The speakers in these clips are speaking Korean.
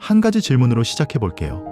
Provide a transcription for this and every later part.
한 가지 질문으로 시작해 볼게요.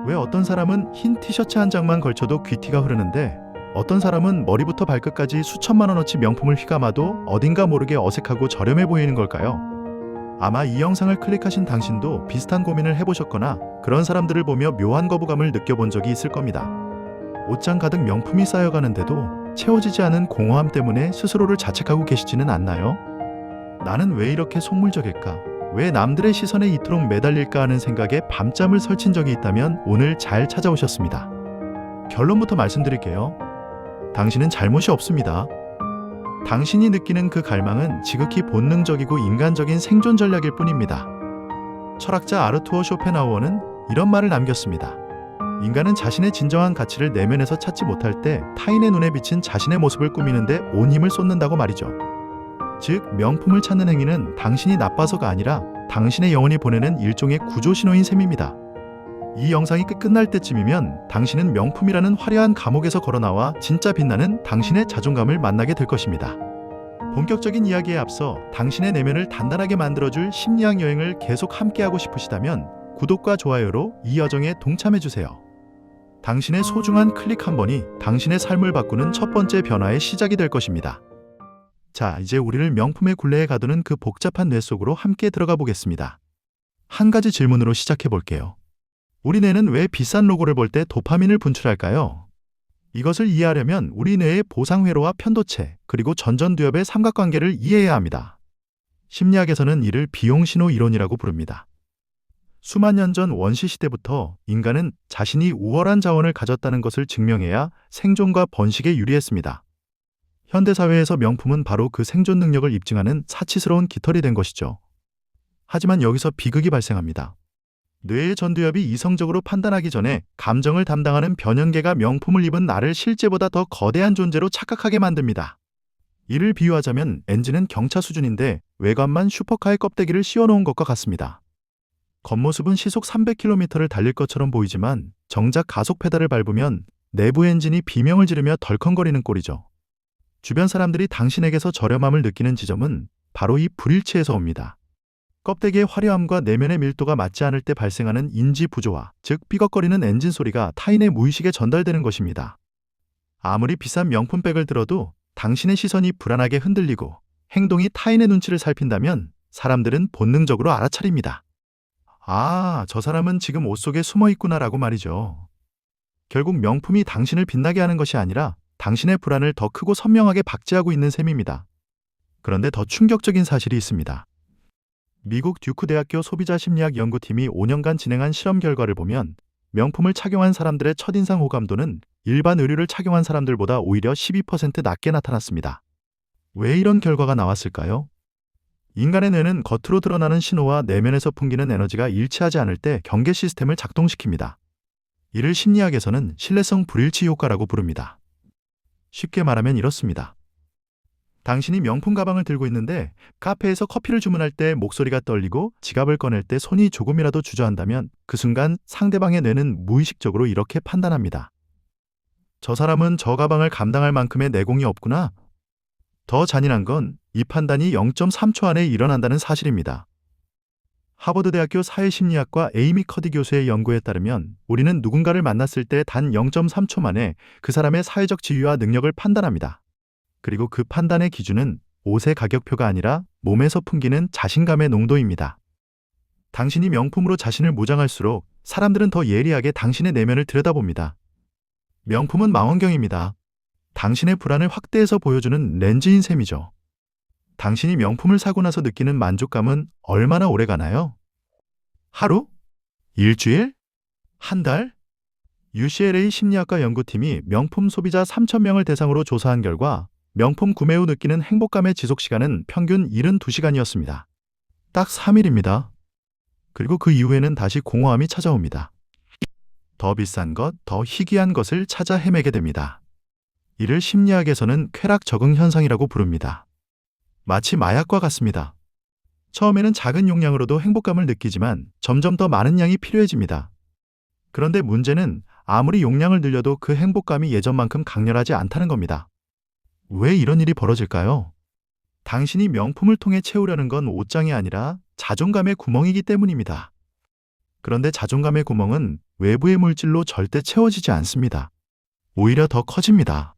왜 어떤 사람은 흰 티셔츠 한 장만 걸쳐도 귀티가 흐르는데 어떤 사람은 머리부터 발끝까지 수천만 원어치 명품을 휘감아도 어딘가 모르게 어색하고 저렴해 보이는 걸까요? 아마 이 영상을 클릭하신 당신도 비슷한 고민을 해보셨거나 그런 사람들을 보며 묘한 거부감을 느껴본 적이 있을 겁니다. 옷장 가득 명품이 쌓여가는데도 채워지지 않은 공허함 때문에 스스로를 자책하고 계시지는 않나요? 나는 왜 이렇게 속물적일까? 왜 남들의 시선에 이토록 매달릴까 하는 생각에 밤잠을 설친 적이 있다면 오늘 잘 찾아오셨습니다. 결론부터 말씀드릴게요. 당신은 잘못이 없습니다. 당신이 느끼는 그 갈망은 지극히 본능적이고 인간적인 생존 전략일 뿐입니다. 철학자 아르투어 쇼펜하우어는 이런 말을 남겼습니다. 인간은 자신의 진정한 가치를 내면에서 찾지 못할 때 타인의 눈에 비친 자신의 모습을 꾸미는데 온 힘을 쏟는다고 말이죠. 즉, 명품을 찾는 행위는 당신이 나빠서가 아니라 당신의 영혼이 보내는 일종의 구조 신호인 셈입니다. 이 영상이 끝날 때쯤이면 당신은 명품이라는 화려한 감옥에서 걸어나와 진짜 빛나는 당신의 자존감을 만나게 될 것입니다. 본격적인 이야기에 앞서 당신의 내면을 단단하게 만들어줄 심리학 여행을 계속 함께하고 싶으시다면 구독과 좋아요로 이 여정에 동참해주세요. 당신의 소중한 클릭 한 번이 당신의 삶을 바꾸는 첫 번째 변화의 시작이 될 것입니다. 자, 이제 우리를 명품의 굴레에 가두는 그 복잡한 뇌 속으로 함께 들어가 보겠습니다. 한 가지 질문으로 시작해 볼게요. 우리 뇌는 왜 비싼 로고를 볼 때 도파민을 분출할까요? 이것을 이해하려면 우리 뇌의 보상회로와 편도체, 그리고 전전두엽의 삼각관계를 이해해야 합니다. 심리학에서는 이를 비용신호 이론이라고 부릅니다. 수만 년 전 원시 시대부터 인간은 자신이 우월한 자원을 가졌다는 것을 증명해야 생존과 번식에 유리했습니다. 현대사회에서 명품은 바로 그 생존 능력을 입증하는 사치스러운 깃털이 된 것이죠. 하지만 여기서 비극이 발생합니다. 뇌의 전두엽이 이성적으로 판단하기 전에 감정을 담당하는 변연계가 명품을 입은 나를 실제보다 더 거대한 존재로 착각하게 만듭니다. 이를 비유하자면 엔진은 경차 수준인데 외관만 슈퍼카의 껍데기를 씌워놓은 것과 같습니다. 겉모습은 시속 300km를 달릴 것처럼 보이지만 정작 가속 페달을 밟으면 내부 엔진이 비명을 지르며 덜컹거리는 꼴이죠. 주변 사람들이 당신에게서 저렴함을 느끼는 지점은 바로 이 불일치에서 옵니다. 껍데기의 화려함과 내면의 밀도가 맞지 않을 때 발생하는 인지 부조화, 즉 삐걱거리는 엔진 소리가 타인의 무의식에 전달되는 것입니다. 아무리 비싼 명품백을 들어도 당신의 시선이 불안하게 흔들리고 행동이 타인의 눈치를 살핀다면 사람들은 본능적으로 알아차립니다. 아, 저 사람은 지금 옷 속에 숨어 있구나라고 말이죠. 결국 명품이 당신을 빛나게 하는 것이 아니라 당신의 불안을 더 크고 선명하게 박제하고 있는 셈입니다. 그런데 더 충격적인 사실이 있습니다. 미국 듀크 대학교 소비자 심리학 연구팀이 5년간 진행한 실험 결과를 보면 명품을 착용한 사람들의 첫인상 호감도는 일반 의류를 착용한 사람들보다 오히려 12% 낮게 나타났습니다. 왜 이런 결과가 나왔을까요? 인간의 뇌는 겉으로 드러나는 신호와 내면에서 풍기는 에너지가 일치하지 않을 때 경계 시스템을 작동시킵니다. 이를 심리학에서는 신뢰성 불일치 효과라고 부릅니다. 쉽게 말하면 이렇습니다. 당신이 명품 가방을 들고 있는데 카페에서 커피를 주문할 때 목소리가 떨리고 지갑을 꺼낼 때 손이 조금이라도 주저한다면 그 순간 상대방의 뇌는 무의식적으로 이렇게 판단합니다. 저 사람은 저 가방을 감당할 만큼의 내공이 없구나. 더 잔인한 건 이 판단이 0.3초 안에 일어난다는 사실입니다. 하버드 대학교 사회심리학과 에이미 커디 교수의 연구에 따르면 우리는 누군가를 만났을 때 단 0.3초 만에 그 사람의 사회적 지위와 능력을 판단합니다. 그리고 그 판단의 기준은 옷의 가격표가 아니라 몸에서 풍기는 자신감의 농도입니다. 당신이 명품으로 자신을 무장할수록 사람들은 더 예리하게 당신의 내면을 들여다봅니다. 명품은 망원경입니다. 당신의 불안을 확대해서 보여주는 렌즈인 셈이죠. 당신이 명품을 사고 나서 느끼는 만족감은 얼마나 오래 가나요? 하루? 일주일? 한 달? UCLA 심리학과 연구팀이 명품 소비자 3,000명을 대상으로 조사한 결과 명품 구매 후 느끼는 행복감의 지속시간은 평균 72시간이었습니다. 딱 3일입니다. 그리고 그 이후에는 다시 공허함이 찾아옵니다. 더 비싼 것, 더 희귀한 것을 찾아 헤매게 됩니다. 이를 심리학에서는 쾌락 적응 현상이라고 부릅니다. 마치 마약과 같습니다. 처음에는 작은 용량으로도 행복감을 느끼지만 점점 더 많은 양이 필요해집니다. 그런데 문제는 아무리 용량을 늘려도 그 행복감이 예전만큼 강렬하지 않다는 겁니다. 왜 이런 일이 벌어질까요? 당신이 명품을 통해 채우려는 건 옷장이 아니라 자존감의 구멍이기 때문입니다. 그런데 자존감의 구멍은 외부의 물질로 절대 채워지지 않습니다. 오히려 더 커집니다.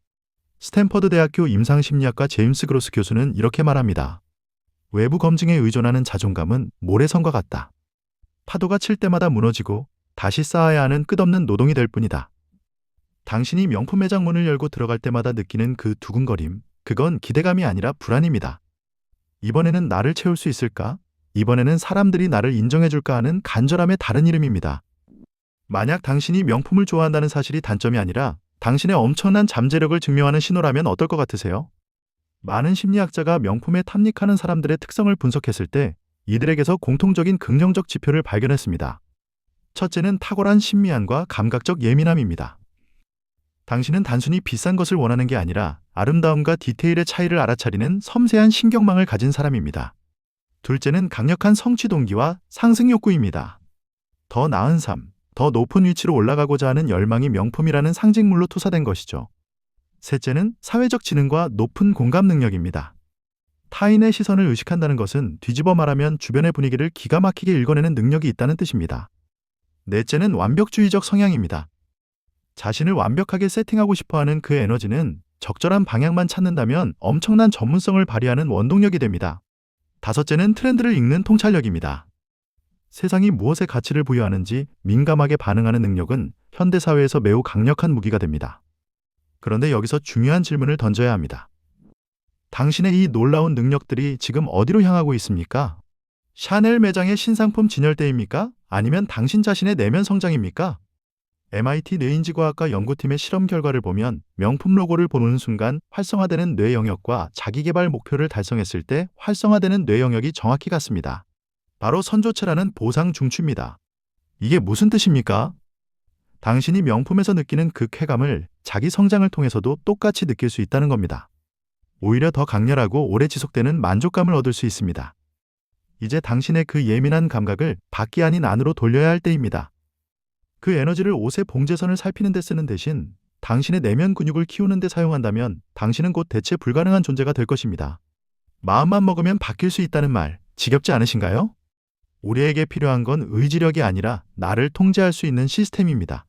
스탠퍼드 대학교 임상심리학과 제임스 그로스 교수는 이렇게 말합니다. 외부 검증에 의존하는 자존감은 모래성과 같다. 파도가 칠 때마다 무너지고 다시 쌓아야 하는 끝없는 노동이 될 뿐이다. 당신이 명품 매장 문을 열고 들어갈 때마다 느끼는 그 두근거림, 그건 기대감이 아니라 불안입니다. 이번에는 나를 채울 수 있을까? 이번에는 사람들이 나를 인정해줄까 하는 간절함의 다른 이름입니다. 만약 당신이 명품을 좋아한다는 사실이 단점이 아니라 당신의 엄청난 잠재력을 증명하는 신호라면 어떨 것 같으세요? 많은 심리학자가 명품에 탐닉하는 사람들의 특성을 분석했을 때 이들에게서 공통적인 긍정적 지표를 발견했습니다. 첫째는 탁월한 심미안과 감각적 예민함입니다. 당신은 단순히 비싼 것을 원하는 게 아니라 아름다움과 디테일의 차이를 알아차리는 섬세한 신경망을 가진 사람입니다. 둘째는 강력한 성취 동기와 상승 욕구입니다. 더 나은 삶, 더 높은 위치로 올라가고자 하는 열망이 명품이라는 상징물로 투사된 것이죠. 셋째는 사회적 지능과 높은 공감 능력입니다. 타인의 시선을 의식한다는 것은 뒤집어 말하면 주변의 분위기를 기가 막히게 읽어내는 능력이 있다는 뜻입니다. 넷째는 완벽주의적 성향입니다. 자신을 완벽하게 세팅하고 싶어하는 그 에너지는 적절한 방향만 찾는다면 엄청난 전문성을 발휘하는 원동력이 됩니다. 다섯째는 트렌드를 읽는 통찰력입니다. 세상이 무엇에 가치를 부여하는지 민감하게 반응하는 능력은 현대사회에서 매우 강력한 무기가 됩니다. 그런데 여기서 중요한 질문을 던져야 합니다. 당신의 이 놀라운 능력들이 지금 어디로 향하고 있습니까? 샤넬 매장의 신상품 진열대입니까? 아니면 당신 자신의 내면 성장입니까? MIT 뇌인지과학과 연구팀의 실험 결과를 보면 명품 로고를 보는 순간 활성화되는 뇌 영역과 자기개발 목표를 달성했을 때 활성화되는 뇌 영역이 정확히 같습니다. 바로 선조체라는 보상 중추입니다. 이게 무슨 뜻입니까? 당신이 명품에서 느끼는 그 쾌감을 자기 성장을 통해서도 똑같이 느낄 수 있다는 겁니다. 오히려 더 강렬하고 오래 지속되는 만족감을 얻을 수 있습니다. 이제 당신의 그 예민한 감각을 밖이 아닌 안으로 돌려야 할 때입니다. 그 에너지를 옷의 봉제선을 살피는 데 쓰는 대신 당신의 내면 근육을 키우는 데 사용한다면 당신은 곧 대체 불가능한 존재가 될 것입니다. 마음만 먹으면 바뀔 수 있다는 말, 지겹지 않으신가요? 우리에게 필요한 건 의지력이 아니라 나를 통제할 수 있는 시스템입니다.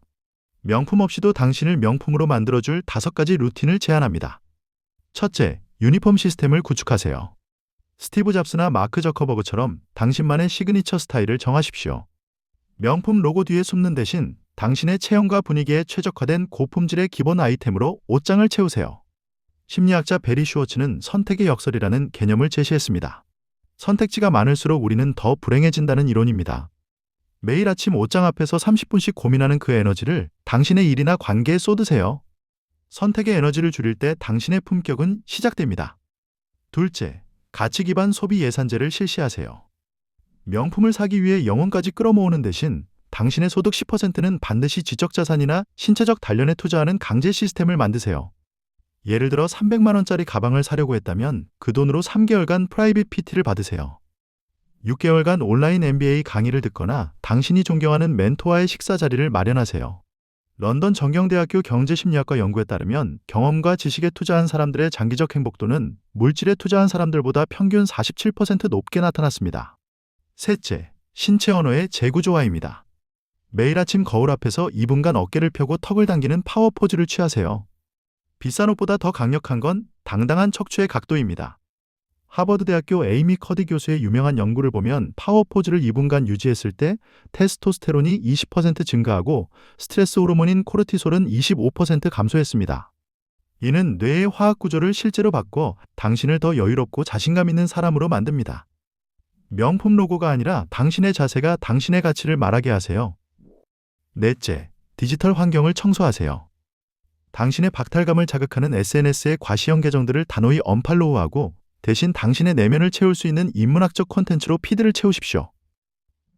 명품 없이도 당신을 명품으로 만들어줄 5가지 루틴을 제안합니다. 첫째, 유니폼 시스템을 구축하세요. 스티브 잡스나 마크 저커버그처럼 당신만의 시그니처 스타일을 정하십시오. 명품 로고 뒤에 숨는 대신 당신의 체형과 분위기에 최적화된 고품질의 기본 아이템으로 옷장을 채우세요. 심리학자 베리 슈워츠는 선택의 역설이라는 개념을 제시했습니다. 선택지가 많을수록 우리는 더 불행해진다는 이론입니다. 매일 아침 옷장 앞에서 30분씩 고민하는 그 에너지를 당신의 일이나 관계에 쏟으세요. 선택의 에너지를 줄일 때 당신의 품격은 시작됩니다. 둘째, 가치 기반 소비 예산제를 실시하세요. 명품을 사기 위해 영혼까지 끌어모으는 대신 당신의 소득 10%는 반드시 지적자산이나 신체적 단련에 투자하는 강제 시스템을 만드세요. 예를 들어 300만 원짜리 가방을 사려고 했다면 그 돈으로 3개월간 프라이빗 PT를 받으세요. 6개월간 온라인 MBA 강의를 듣거나 당신이 존경하는 멘토와의 식사 자리를 마련하세요. 런던 정경대학교 경제심리학과 연구에 따르면 경험과 지식에 투자한 사람들의 장기적 행복도는 물질에 투자한 사람들보다 평균 47% 높게 나타났습니다. 셋째, 신체 언어의 재구조화입니다. 매일 아침 거울 앞에서 2분간 어깨를 펴고 턱을 당기는 파워 포즈를 취하세요. 비싼 옷보다 더 강력한 건 당당한 척추의 각도입니다. 하버드 대학교 에이미 커디 교수의 유명한 연구를 보면 파워 포즈를 2분간 유지했을 때 테스토스테론이 20% 증가하고 스트레스 호르몬인 코르티솔은 25% 감소했습니다. 이는 뇌의 화학 구조를 실제로 바꿔 당신을 더 여유롭고 자신감 있는 사람으로 만듭니다. 명품 로고가 아니라 당신의 자세가 당신의 가치를 말하게 하세요. 넷째, 디지털 환경을 청소하세요. 당신의 박탈감을 자극하는 SNS의 과시형 계정들을 단호히 언팔로우하고 대신 당신의 내면을 채울 수 있는 인문학적 콘텐츠로 피드를 채우십시오.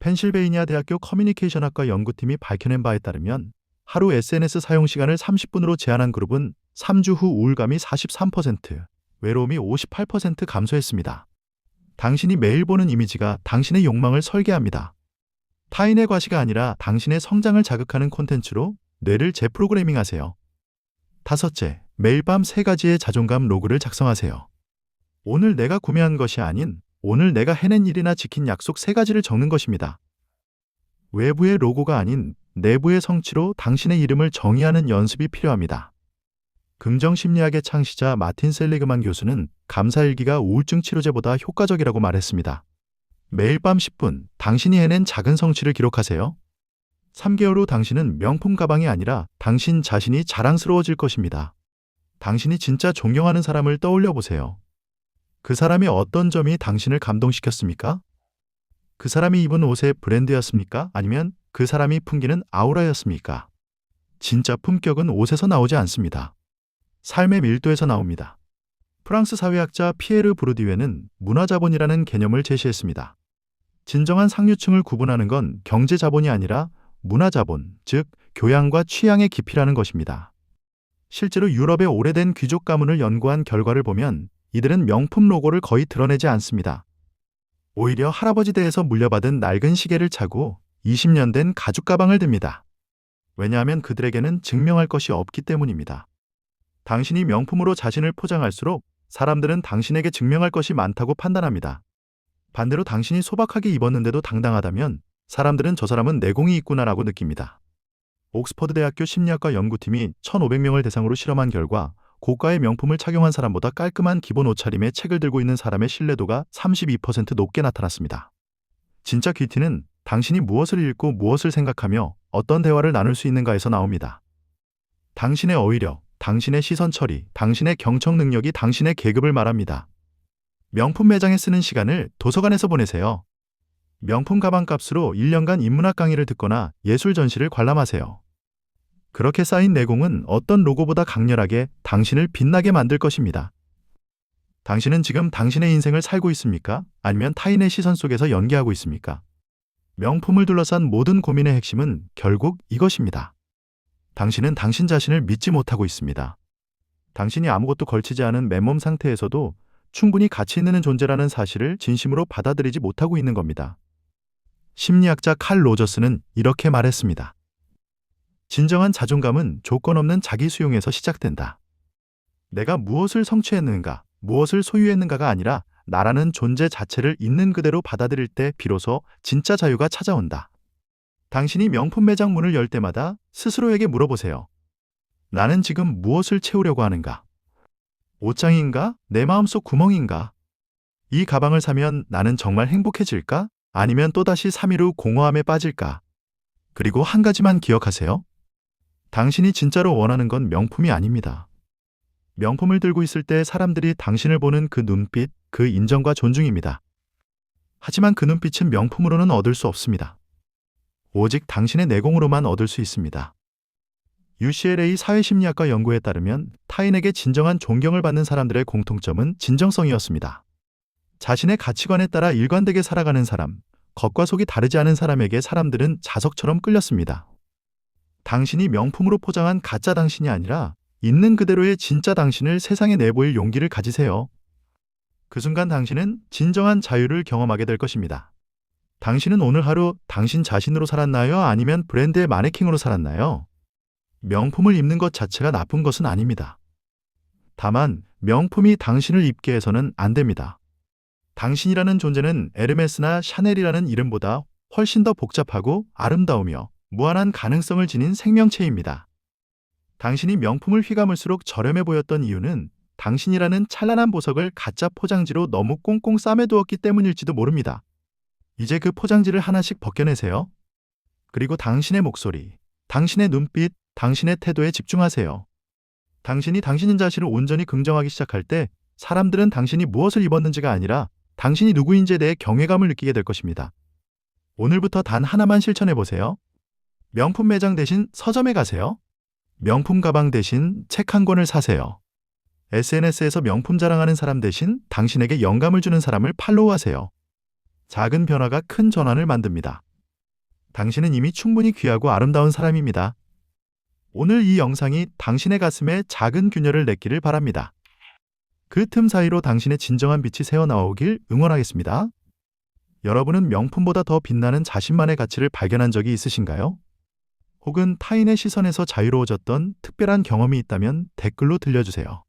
펜실베이니아 대학교 커뮤니케이션학과 연구팀이 밝혀낸 바에 따르면 하루 SNS 사용 시간을 30분으로 제한한 그룹은 3주 후 우울감이 43%, 외로움이 58% 감소했습니다. 당신이 매일 보는 이미지가 당신의 욕망을 설계합니다. 타인의 과시가 아니라 당신의 성장을 자극하는 콘텐츠로 뇌를 재프로그래밍하세요. 다섯째, 매일 밤 3가지의 자존감 로그를 작성하세요. 오늘 내가 구매한 것이 아닌 오늘 내가 해낸 일이나 지킨 약속 3가지를 적는 것입니다. 외부의 로고가 아닌 내부의 성취로 당신의 이름을 정의하는 연습이 필요합니다. 긍정 심리학의 창시자 마틴 셀리그만 교수는 감사일기가 우울증 치료제보다 효과적이라고 말했습니다. 매일 밤 10분 당신이 해낸 작은 성취를 기록하세요. 3개월 후 당신은 명품 가방이 아니라 당신 자신이 자랑스러워질 것입니다. 당신이 진짜 존경하는 사람을 떠올려 보세요. 그 사람의 어떤 점이 당신을 감동시켰습니까? 그 사람이 입은 옷의 브랜드였습니까? 아니면 그 사람이 풍기는 아우라였습니까? 진짜 품격은 옷에서 나오지 않습니다. 삶의 밀도에서 나옵니다. 프랑스 사회학자 피에르 부르디웨는 문화자본이라는 개념을 제시했습니다. 진정한 상류층을 구분하는 건 경제자본이 아니라 문화자본, 즉 교양과 취향의 깊이라는 것입니다. 실제로 유럽의 오래된 귀족 가문을 연구한 결과를 보면 이들은 명품 로고를 거의 드러내지 않습니다. 오히려 할아버지 댁에서 물려받은 낡은 시계를 차고 20년 된 가죽 가방을 듭니다. 왜냐하면 그들에게는 증명할 것이 없기 때문입니다. 당신이 명품으로 자신을 포장할수록 사람들은 당신에게 증명할 것이 많다고 판단합니다. 반대로 당신이 소박하게 입었는데도 당당하다면 사람들은 저 사람은 내공이 있구나라고 느낍니다. 옥스퍼드 대학교 심리학과 연구팀이 1,500명을 대상으로 실험한 결과 고가의 명품을 착용한 사람보다 깔끔한 기본 옷차림에 책을 들고 있는 사람의 신뢰도가 32% 높게 나타났습니다. 진짜 퀴티는 당신이 무엇을 읽고 무엇을 생각하며 어떤 대화를 나눌 수 있는가에서 나옵니다. 당신의 어휘력, 당신의 시선 처리, 당신의 경청 능력이 당신의 계급을 말합니다. 명품 매장에 쓰는 시간을 도서관에서 보내세요. 명품 가방 값으로 1년간 인문학 강의를 듣거나 예술 전시를 관람하세요. 그렇게 쌓인 내공은 어떤 로고보다 강렬하게 당신을 빛나게 만들 것입니다. 당신은 지금 당신의 인생을 살고 있습니까? 아니면 타인의 시선 속에서 연기하고 있습니까? 명품을 둘러싼 모든 고민의 핵심은 결국 이것입니다. 당신은 당신 자신을 믿지 못하고 있습니다. 당신이 아무것도 걸치지 않은 맨몸 상태에서도 충분히 가치 있는 존재라는 사실을 진심으로 받아들이지 못하고 있는 겁니다. 심리학자 칼 로저스는 이렇게 말했습니다. 진정한 자존감은 조건 없는 자기 수용에서 시작된다. 내가 무엇을 성취했는가, 무엇을 소유했는가가 아니라 나라는 존재 자체를 있는 그대로 받아들일 때 비로소 진짜 자유가 찾아온다. 당신이 명품 매장 문을 열 때마다 스스로에게 물어보세요. 나는 지금 무엇을 채우려고 하는가? 옷장인가? 내 마음속 구멍인가? 이 가방을 사면 나는 정말 행복해질까? 아니면 또다시 3일 후 공허함에 빠질까? 그리고 한 가지만 기억하세요. 당신이 진짜로 원하는 건 명품이 아닙니다. 명품을 들고 있을 때 사람들이 당신을 보는 그 눈빛, 그 인정과 존중입니다. 하지만 그 눈빛은 명품으로는 얻을 수 없습니다. 오직 당신의 내공으로만 얻을 수 있습니다. UCLA 사회심리학과 연구에 따르면 타인에게 진정한 존경을 받는 사람들의 공통점은 진정성이었습니다. 자신의 가치관에 따라 일관되게 살아가는 사람, 겉과 속이 다르지 않은 사람에게 사람들은 자석처럼 끌렸습니다. 당신이 명품으로 포장한 가짜 당신이 아니라 있는 그대로의 진짜 당신을 세상에 내보일 용기를 가지세요. 그 순간 당신은 진정한 자유를 경험하게 될 것입니다. 당신은 오늘 하루 당신 자신으로 살았나요? 아니면 브랜드의 마네킹으로 살았나요? 명품을 입는 것 자체가 나쁜 것은 아닙니다. 다만 명품이 당신을 입게 해서는 안 됩니다. 당신이라는 존재는 에르메스나 샤넬이라는 이름보다 훨씬 더 복잡하고 아름다우며 무한한 가능성을 지닌 생명체입니다. 당신이 명품을 휘감을수록 저렴해 보였던 이유는 당신이라는 찬란한 보석을 가짜 포장지로 너무 꽁꽁 싸매두었기 때문일지도 모릅니다. 이제 그 포장지를 하나씩 벗겨내세요. 그리고 당신의 목소리, 당신의 눈빛, 당신의 태도에 집중하세요. 당신이 당신인 자신을 온전히 긍정하기 시작할 때 사람들은 당신이 무엇을 입었는지가 아니라 당신이 누구인지에 대해 경외감을 느끼게 될 것입니다. 오늘부터 단 하나만 실천해 보세요. 명품 매장 대신 서점에 가세요. 명품 가방 대신 책 한 권을 사세요. SNS에서 명품 자랑하는 사람 대신 당신에게 영감을 주는 사람을 팔로우하세요. 작은 변화가 큰 전환을 만듭니다. 당신은 이미 충분히 귀하고 아름다운 사람입니다. 오늘 이 영상이 당신의 가슴에 작은 균열을 냈기를 바랍니다. 그 틈 사이로 당신의 진정한 빛이 새어나오길 응원하겠습니다. 여러분은 명품보다 더 빛나는 자신만의 가치를 발견한 적이 있으신가요? 혹은 타인의 시선에서 자유로워졌던 특별한 경험이 있다면 댓글로 들려주세요.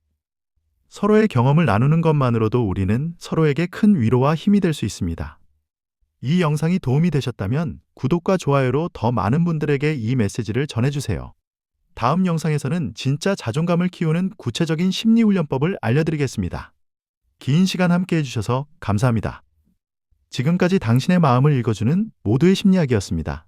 서로의 경험을 나누는 것만으로도 우리는 서로에게 큰 위로와 힘이 될 수 있습니다. 이 영상이 도움이 되셨다면 구독과 좋아요로 더 많은 분들에게 이 메시지를 전해주세요. 다음 영상에서는 진짜 자존감을 키우는 구체적인 심리훈련법을 알려드리겠습니다. 긴 시간 함께 해주셔서 감사합니다. 지금까지 당신의 마음을 읽어주는 모두의 심리학이었습니다.